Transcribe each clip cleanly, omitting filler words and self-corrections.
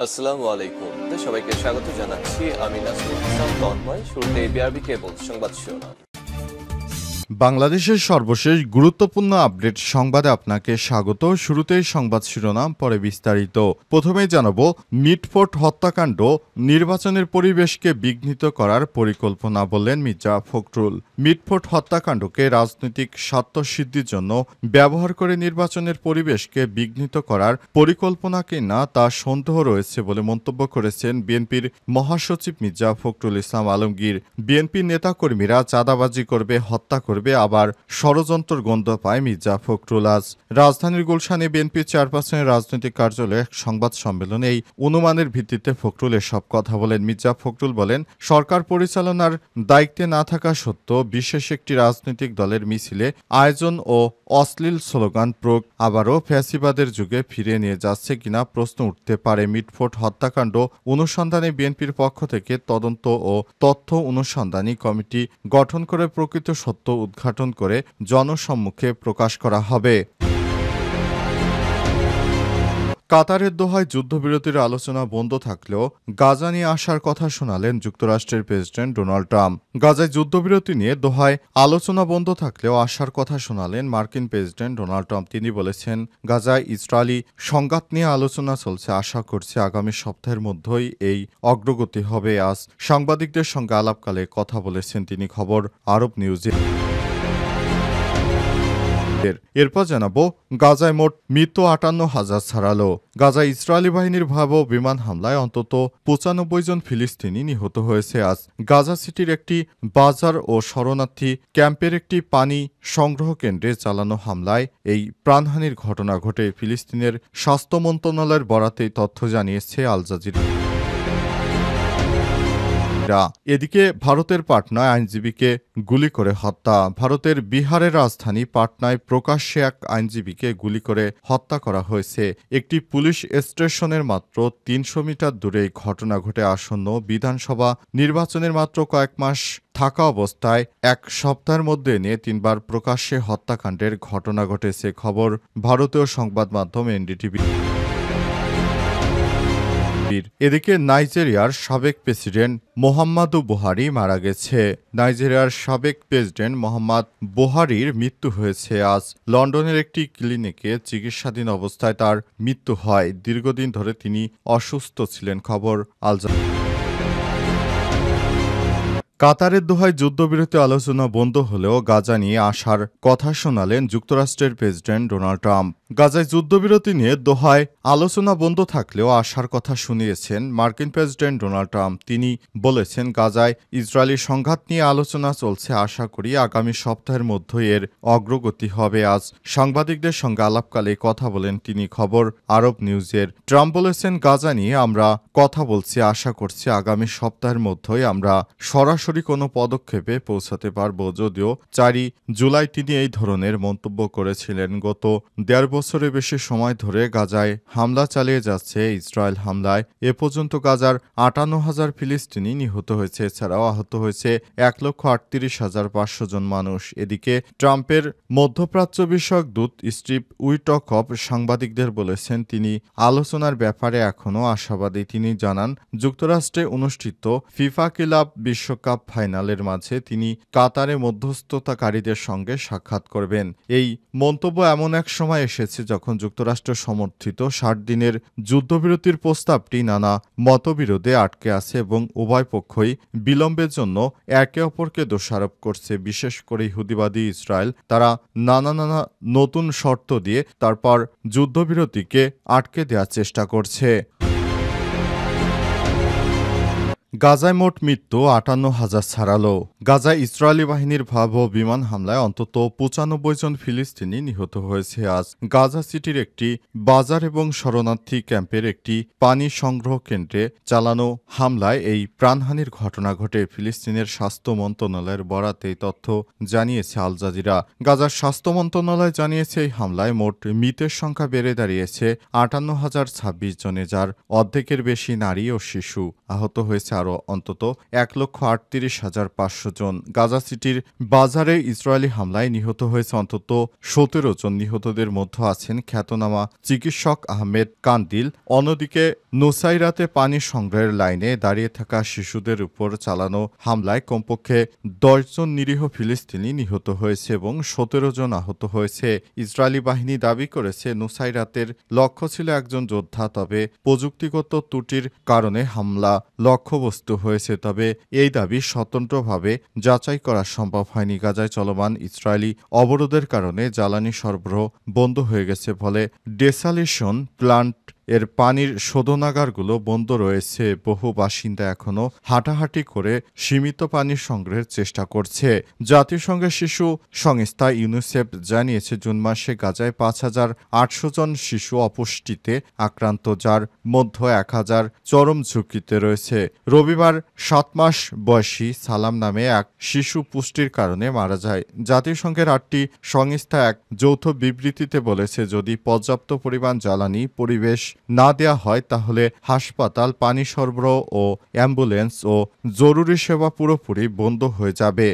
আসসালামু আলাইকুম। সবাইকে স্বাগত জানাচ্ছি। আমি নাসরুল ইসলাম তন্ময়। শুরুতে বিআরবি কেবল সংবাদ শিরোনাম। বাংলাদেশের সর্বশেষ গুরুত্বপূর্ণ আপডেট সংবাদে আপনাকে স্বাগত। শুরুতেই সংবাদ শিরোনাম, পরে বিস্তারিত। প্রথমেই জানাবো, মিটফোর্ট হত্যাকাণ্ড নির্বাচনের পরিবেশকে বিঘ্নিত করার পরিকল্পনা, বললেন মির্জা ফখরুল। মিটফোর্ট হত্যাকাণ্ডকে রাজনৈতিক স্বার্থসিদ্ধির জন্য ব্যবহার করে নির্বাচনের পরিবেশকে বিঘ্নিত করার পরিকল্পনা কিনা তা সন্দেহ রয়েছে বলে মন্তব্য করেছেন বিএনপির মহাসচিব মির্জা ফখরুল ইসলাম আলমগীর। বিএনপির নেতাকর্মীরা চাঁদাবাজি করবে, হত্যা করবে, আবার ষড়যন্ত্র গন্ধ পায় মির্জা ফখরুল। আজ রাজধানীর গুলশানে বিএনপির চেয়ারপারসনের রাজনৈতিক কার্যালয়ে সংবাদ সম্মেলনে এই অনুমানের ভিত্তিতে ফখরুল এসব কথা বলেন। মির্জা ফখরুল বলেন, সরকার পরিচালনার দায়িত্বে না থাকা সত্ত্বেও বিশেষ একটি রাজনৈতিক দলের মিছিলে আয়োজন ও অশ্লীল স্লোগান প্রয়োগ আবারও ফ্যাসিবাদের যুগে ফিরে নিয়ে যাচ্ছে কিনা প্রশ্ন উঠতে পারে। মিটফোর্ট হত্যাকাণ্ড অনুসন্ধানে বিএনপির পক্ষ থেকে তদন্ত ও তথ্য অনুসন্ধানী কমিটি গঠন করে প্রকৃত সত্য উদ্ঘাটন করে জনসম্মুখে প্রকাশ করা হবে। কাতারের দোহায় যুদ্ধবিরতির আলোচনা বন্ধ থাকলেও গাজা নিয়ে আসার কথা শোনালেন যুক্তরাষ্ট্রের প্রেসিডেন্ট ডোনাল্ড ট্রাম্প। গাজায় যুদ্ধবিরতি নিয়ে দোহায় আলোচনা বন্ধ থাকলেও আসার কথা শোনালেন মার্কিন প্রেসিডেন্ট ডোনাল্ড ট্রাম্প। তিনি বলেছেন, গাজায় ইসরায়েলি সংঘাত নিয়ে আলোচনা চলছে, আশা করছি আগামী সপ্তাহের মধ্যেই এই অগ্রগতি হবে। আজ সাংবাদিকদের সঙ্গে আলাপকালে কথা বলেছেন তিনি। খবর আরব নিউজে। এরপর জানাবো, গাজায় মোট মৃত্যু 58,000 ছাড়ালো। গাজায় ইসরায়েলি বাহিনীর ভয়াবহ বিমান হামলায় অন্তত 95 জন ফিলিস্তিনি নিহত হয়েছে। আজ গাজা সিটির একটি বাজার ও শরণার্থী ক্যাম্পের একটি পানি সংগ্রহ কেন্দ্রে চালানো হামলায় এই প্রাণহানির ঘটনা ঘটে। ফিলিস্তিনের স্বাস্থ্য মন্ত্রণালয়ের বরাতে তথ্য জানিয়েছে আল জাজিরা। এদিকে ভারতের পাটনায় আইনজীবীকে গুলি করে হত্যা। ভারতের বিহারের রাজধানী পাটনায় প্রকাশ্যে এক আইনজীবীকে গুলি করে হত্যা করা হয়েছে। একটি পুলিশ স্টেশনের মাত্র 300 মিটার দূরে ঘটনা ঘটে। আসন্ন বিধানসভা নির্বাচনের মাত্র কয়েক মাস থাকা অবস্থায় এক সপ্তাহের মধ্যে নিয়ে 3বার প্রকাশ্যে হত্যাকাণ্ডের ঘটনা ঘটেছে। খবর ভারতীয় সংবাদ মাধ্যম এনডিটিভি। এদিকে নাইজেরিয়ার সাবেক প্রেসিডেন্ট মোহাম্মদু বুহারি মারা গেছে। নাইজেরিয়ার সাবেক প্রেসিডেন্ট মোহাম্মদ বুহারির মৃত্যু হয়েছে। আজ লন্ডনের একটি ক্লিনিকে চিকিৎসাধীন অবস্থায় তার মৃত্যু হয়। দীর্ঘদিন ধরে তিনি অসুস্থ ছিলেন। খবর আল জাজিরা। কাতারের দোহায় যুদ্ধবিরতি আলোচনা বন্ধ হলেও গাজা নিয়ে আসার কথা শোনালেন যুক্তরাষ্ট্রের প্রেসিডেন্ট ডোনাল্ড ট্রাম্প। গাজায় যুদ্ধবিরতি নিয়ে দোহায় আলোচনা বন্ধ থাকলেও আসার কথা শুনিয়েছেন মার্কিন প্রেসিডেন্ট ডোনাল্ড ট্রাম্প। তিনি বলেছেন, গাজায় ইসরায়েলি সংঘাত নিয়ে আলোচনা চলছে, আশা করি আগামী সপ্তাহের মধ্যেই এর অগ্রগতি হবে। আজ সাংবাদিকদের সঙ্গে আলাপকালে কথা বলেন তিনি। খবর আরব নিউজের। ট্রাম্প বলেছেন, গাজা নিয়ে আমরা কথা বলছি, আশা করছি আগামী সপ্তাহের মধ্যেই আমরা সরাসরি কোনো পদক্ষেপে পৌঁছাতে পারব। যদিও 4 জুলাই তিনি এই ধরনের মন্তব্য করেছিলেন। গত 1.5 বছরের বেশি সময় ধরে গাজায় হামলা চালিয়ে যাচ্ছে ইসরায়েল। হামলায় এ পর্যন্ত গাজার 58,000 ফিলিস্তিনি নিহত হয়েছে। এছাড়াও আহত হয়েছে 1,38,500 জন মানুষ। এদিকে ট্রাম্পের মধ্যপ্রাচ্য বিষয়ক দূত স্টিভ উইটকফ সাংবাদিকদের বলেছেন, তিনি আলোচনার ব্যাপারে এখনও আশাবাদী। তিনি জানান, যুক্তরাষ্ট্রে অনুষ্ঠিত ফিফা ক্লাব বিশ্বকাপ ফাইনালের মাঝে তিনি কাতারে মধ্যস্থতাকারীদের সঙ্গে সাক্ষাৎ করবেন। এই মন্তব্য এমন এক সময় এসেছে যখন যুক্তরাষ্ট্র সমর্থিত 60 দিনের যুদ্ধবিরতির প্রস্তাবটি নানা মতবিরোধে আটকে আছে এবং উভয় পক্ষই বিলম্বের জন্য একে অপরকে দোষারোপ করছে। বিশেষ করে ইহুদিবাদী ইসরায়েল, তারা নানা নতুন শর্ত দিয়ে তারপর যুদ্ধবিরতিকে আটকে দেওয়ার চেষ্টা করছে। গাজায় মোট মৃত্যু 58,000 ছাড়ালো। গাজায় ইসরায়েলি বাহিনীর ভয়াবহ বিমান হামলায় অন্তত 95 জন ফিলিস্তিনি নিহত হয়েছে। আজ গাজা সিটির একটি বাজার এবং শরণার্থী ক্যাম্পের একটি পানি সংগ্রহ কেন্দ্রে চালানো হামলায় এই প্রাণহানির ঘটনা ঘটে। ফিলিস্তিনের স্বাস্থ্য মন্ত্রণালয়ের বরাতে এই তথ্য জানিয়েছে আল জাজিরা। গাজার স্বাস্থ্য মন্ত্রণালয় জানিয়েছে, এই হামলায় মোট মৃতের সংখ্যা বেড়ে দাঁড়িয়েছে 58,026 জনে, যার অর্ধেকের বেশি নারী ও শিশু। আহত হয়েছে আরও অন্তত 1,38,500 জন। গাজা সিটির বাজারে ইসরায়েলি হামলায় নিহত হয়েছে অন্তত 17 জন। নিহতদের মধ্যে আছেন খ্যাতনামা চিকিৎসক আহমেদ কান্দিল। অন্যদিকে নুসাইরাতে পানি সংগ্রহের লাইনে দাঁড়িয়ে থাকা শিশুদের উপর চালানো হামলায় কমপক্ষে 10 জন নিরীহ ফিলিস্তিনি নিহত হয়েছে এবং 17 জন আহত হয়েছে। ইসরায়েলি বাহিনী দাবি করেছে নুসাইরাতের লক্ষ্য ছিল একজন যোদ্ধা, তবে প্রযুক্তিগত ত্রুটির কারণে হামলা লক্ষ্যবস্তু হয়েছে। তবে এই দাবি স্বতন্ত্রভাবে যাচাই করা সম্ভব হয়নি। গাজায় চলমান ইসরায়েলি অবরোধের কারণে জ্বালানি সরবরাহ বন্ধ হয়ে গেছে, ফলে ডেসালেশন প্লান্ট এর পানির শোধনাগারগুলো বন্ধ রয়েছে। বহু বাসিন্দা এখনও হাঁটাহাঁটি করে সীমিত পানি সংগ্রহের চেষ্টা করছে। জাতিসংঘের শিশু সংস্থা ইউনিসেফ জানিয়েছে জুন মাসে গাজায় 5,800 জন শিশু অপুষ্টিতে আক্রান্ত, যার মধ্যে 1,000 চরম ঝুঁকিতে রয়েছে। রবিবার 7 মাস বয়সী সালাম নামে এক শিশু পুষ্টির কারণে মারা যায়। জাতিসংঘের 8টি সংস্থা এক যৌথ বিবৃতিতে বলেছে, যদি পর্যাপ্ত পরিমাণ জ্বালানি পরিবেশ না দেয়া হয় তাহলে হাসপাতাল, পানি সরবরাহ ও অ্যাম্বুলেন্স ও জরুরি সেবা পুরোপুরি বন্ধ হয়ে যাবে।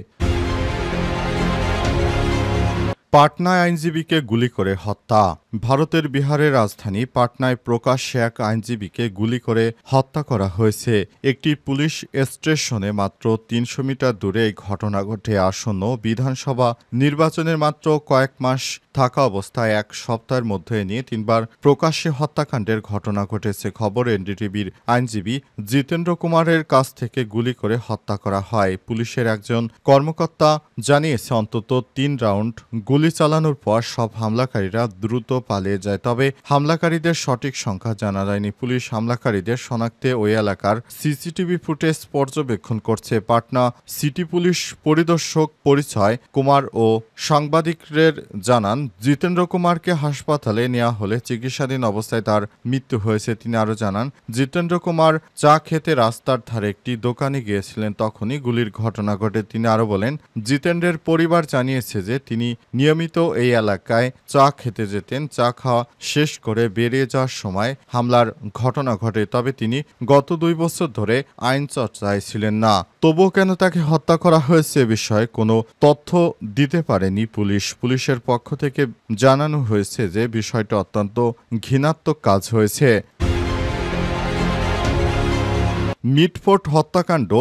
পাটনায় আইনজীবীকে গুলি করে হত্যা। ভারতের বিহারের রাজধানী পাটনায় প্রকাশ্যে এক আইনজীবীকে গুলি করে হত্যা করা হয়েছে। একটি পুলিশ স্টেশনে মাত্র 300 মিটার দূরে এই ঘটনা ঘটে। আসন্ন বিধানসভা নির্বাচনের মাত্র কয়েক মাস থাকা অবস্থায় এক সপ্তাহের মধ্যে নিয়ে 3বার প্রকাশ্যে হত্যাকাণ্ডের ঘটনা ঘটেছে। খবর এনডিটিভির আইনজীবী জিতেন্দ্র কুমারের কাছ থেকে গুলি করে হত্যা করা হয়। পুলিশের একজন কর্মকর্তা জানিয়েছে অন্তত 3 রাউন্ড গুলি চালানোর পর সব হামলাকারীরা দ্রুত পালিয়ে যায়, তবে হামলাকারীদের সঠিক সংখ্যা জানা যায়নি। পুলিশ হামলাকারীদের শনাক্তে ওই এলাকার সিসিটিভি ফুটেজ পর্যবেক্ষণ করছে। পাটনা সিটি পুলিশ পরিদর্শক পরিচয় কুমার ও সাংবাদিকদের জানান, জিতেন্দ্র কুমারকে হাসপাতালে নেওয়া হলে চিকিৎসাধীন অবস্থায় তার মৃত্যু হয়েছে। তিনি আরও জানান, জিতেন্দ্র কুমার চা খেতে রাস্তার ধারে একটি দোকানে গিয়েছিলেন, তখনই গুলির ঘটনা ঘটে। তিনি আরও বলেন, জিতেন্দ্রের পরিবার জানিয়েছে যে তিনি নিয়মিত এই এলাকায় চা খেতে যেতেন। চা খাওয়া শেষ করে বেরিয়ে যাওয়ার সময় হামলার ঘটনা ঘটে, তবে তিনি গত 2 বছর ধরে আইন চর্চায় ছিলেন না। তবুও কেন তাকে হত্যা করা হয়েছে এ বিষয়ে কোনো তথ্য দিতে পারেনি পুলিশ। পুলিশের পক্ষ থেকে জানানো হয়েছে যে বিষয়টি অত্যন্ত ঘৃণাত্মক কাজ হয়েছে। মিটফোর্ড হত্যাকাণ্ড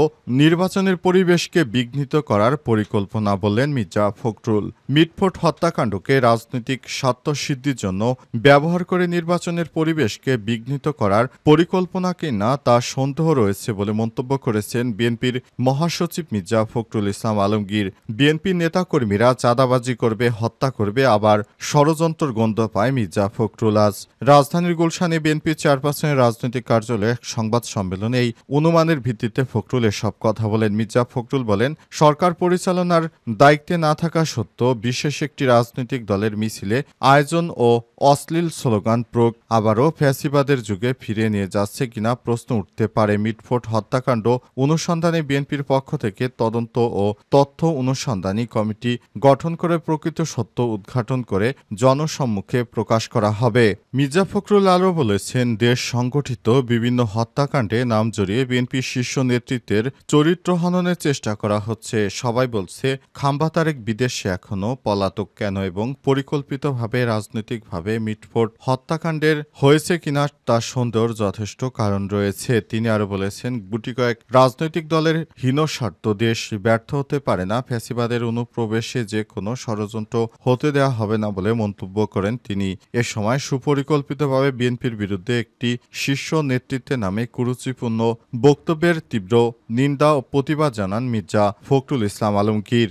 নির্বাচনের পরিবেশকে বিঘ্নিত করার পরিকল্পনা, বললেন মির্জা ফখরুল। মিটফোর্ড হত্যাকাণ্ডকে রাজনৈতিক স্বার্থসিদ্ধির জন্য ব্যবহার করে নির্বাচনের পরিবেশকে বিঘ্নিত করার পরিকল্পনা কিনা তা সন্দেহ রয়েছে বলে মন্তব্য করেছেন বিএনপির মহাসচিব মির্জা ফখরুল ইসলাম আলমগীর। বিএনপির নেতাকর্মীরা চাঁদাবাজি করবে, হত্যা করবে, আবার ষড়যন্ত্র গন্ধ পায় মির্জা ফখরুল। আজ রাজধানীর গুলশানে বিএনপির চেয়ারপারসনের রাজনৈতিক কার্যালয়ে সংবাদ সম্মেলনে এই অনুমানের ভিত্তিতে ফখরুল এসব কথা বলেন। মির্জা ফখরুল বলেন, সরকার পরিচালনার দায়িত্বে না থাকা সত্ত্বেও বিশেষ একটি রাজনৈতিক দলের মিছিলে আয়োজন ও অশ্লীল স্লোগান প্রয়োগ আবারও ফ্যাসিবাদের যুগে ফিরিয়ে নিয়ে যাচ্ছে কিনা প্রশ্ন উঠতে পারে। মিটফোর্ড হত্যাকাণ্ড অনুসন্ধানে বিএনপির পক্ষ থেকে তদন্ত ও তথ্য অনুসন্ধানী কমিটি গঠন করে প্রকৃত সত্য উদ্ঘাটন করে জনসম্মুখে প্রকাশ করা হবে। মির্জা ফখরুল আরও বলেছেন, দেশ সংগঠিত বিভিন্ন হত্যাকাণ্ডে নাম জড়িয়ে বিএনপির শীর্ষ নেতৃত্বের চরিত্র হননের চেষ্টা করা হচ্ছে। সবাই বলছে, খাম্বা তারেক বিদেশে এখনো পলাতক কেন এবং পরিকল্পিতভাবে রাজনৈতিকভাবে মিটফোর্ড হত্যাকাণ্ডের হয়েছে কিনা তা সন্দেহের যথেষ্ট কারণ রয়েছে। তিনি আরও বলেছেন, গুটি কয়েক রাজনৈতিক দলের হীনস্বার্থ দেশ ব্যর্থ হতে পারে না। ফ্যাসিবাদের অনুপ্রবেশে যে কোনো ষড়যন্ত্র হতে দেওয়া হবে না বলে মন্তব্য করেন তিনি। এ সময় সুপরিকল্পিতভাবে বিএনপির বিরুদ্ধে একটি শীর্ষ নেতৃত্বের নামে কুরুচিপূর্ণ বক্তব্যের তীব্র নিন্দা ও প্রতিবাদ জানান মির্জা ফখরুল ইসলাম আলমগীর।